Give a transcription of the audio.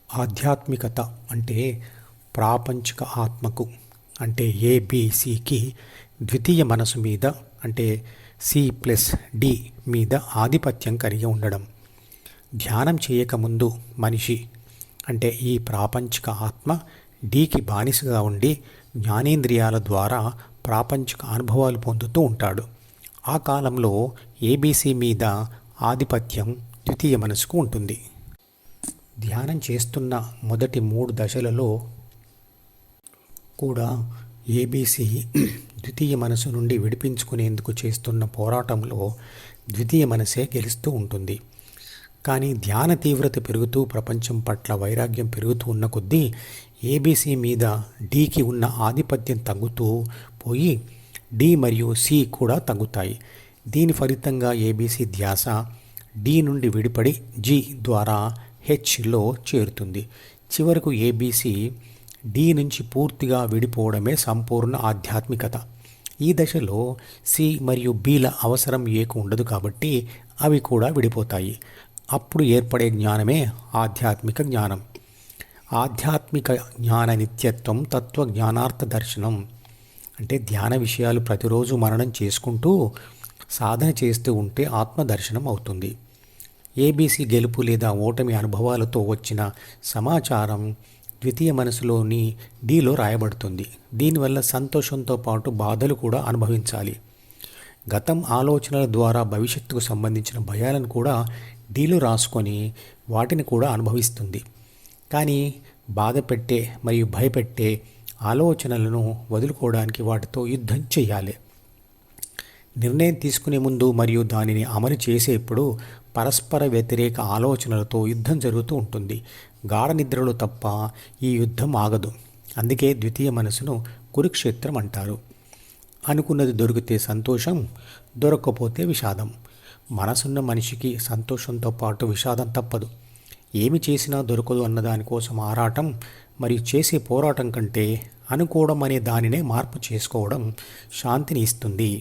ఆధ్యాత్మికత అంటే ప్రాపంచిక ఆత్మకు అంటే ఏబిసికి ద్వితీయ మనసు మీద అంటే సి+డి మీద ఆధిపత్యం కలిగి ఉండడం. ధ్యానం చేయకముందు మనిషి అంటే ఈ ప్రాపంచిక ఆత్మ డికి బానిసగా ఉండి జ్ఞానేంద్రియాల ద్వారా ప్రాపంచిక అనుభవాలు పొందుతూ ఉంటాడు. ఆ కాలంలో ఏబిసి మీద ఆధిపత్యం ద్వితీయ మనసుకు ఉంటుంది. ధ్యానం చేస్తున్న మొదటి 3 దశలలో కూడా ఏబిసి ద్వితీయ మనసు నుండి విడిపించుకునేందుకు చేస్తున్న పోరాటంలో ద్వితీయ మనసే గెలుస్తూ ఉంటుంది. కానీ ధ్యాన తీవ్రత పెరుగుతూ ప్రపంచం పట్ల వైరాగ్యం పెరుగుతూ ఉన్న కొద్దీ ఏబిసి మీద డికి ఉన్న ఆధిపత్యం తగ్గుతూ పోయి డి మరియు సి కూడా తగ్గుతాయి. దీని ఫలితంగా ఏబిసి ధ్యాస డి నుండి విడిపడి జి ద్వారా హెచ్లో చేరుతుంది. చివరకు ఏబిసి డి నుంచి పూర్తిగా విడిపోవడమే సంపూర్ణ ఆధ్యాత్మికత. ఈ దశలో సి మరియు బిల అవసరం ఏకు ఉండదు కాబట్టి అవి కూడా విడిపోతాయి. అప్పుడు ఏర్పడే జ్ఞానమే ఆధ్యాత్మిక జ్ఞానం. ఆధ్యాత్మిక జ్ఞాన నిత్యత్వం తత్వ జ్ఞానార్థ దర్శనం అంటే ధ్యాన విషయాలు ప్రతిరోజు మననం చేసుకుంటూ సాధన చేస్తూ ఉంటే ఆత్మదర్శనం అవుతుంది. ఏబిసి గెలుపు లేదా ఓటమి అనుభవాలతో వచ్చిన సమాచారం ద్వితీయ మనసులోని డిలో రాయబడుతుంది. దీనివల్ల సంతోషంతో పాటు బాధలు కూడా అనుభవించాలి. గతం ఆలోచనల ద్వారా భవిష్యత్తుకు సంబంధించిన భయాలను కూడా డిలో రాసుకొని వాటిని కూడా అనుభవిస్తుంది. కానీ బాధ పెట్టే మరియు భయపెట్టే ఆలోచనలను వదులుకోవడానికి వాటితో యుద్ధం చేయాలి. నిర్ణయం తీసుకునే ముందు మరియు దానిని అమలు చేసేప్పుడు పరస్పర వ్యతిరేక ఆలోచనలతో యుద్ధం జరుగుతూ ఉంటుంది. గాఢ నిద్రలో తప్ప ఈ యుద్ధం ఆగదు. అందుకే ద్వితీయ మనసును కురుక్షేత్రం అంటారు. అనుకున్నది దొరికితే సంతోషం, దొరక్కపోతే విషాదం. మనసున్న మనిషికి సంతోషంతో పాటు విషాదం తప్పదు. ఏమి చేసినా దొరకదు అన్నదానికోసం ఆరాటం మరియు చేసే పోరాటం కంటే అనుకోవడం అనే దానినే మార్పు చేసుకోవడం శాంతిని ఇస్తుంది.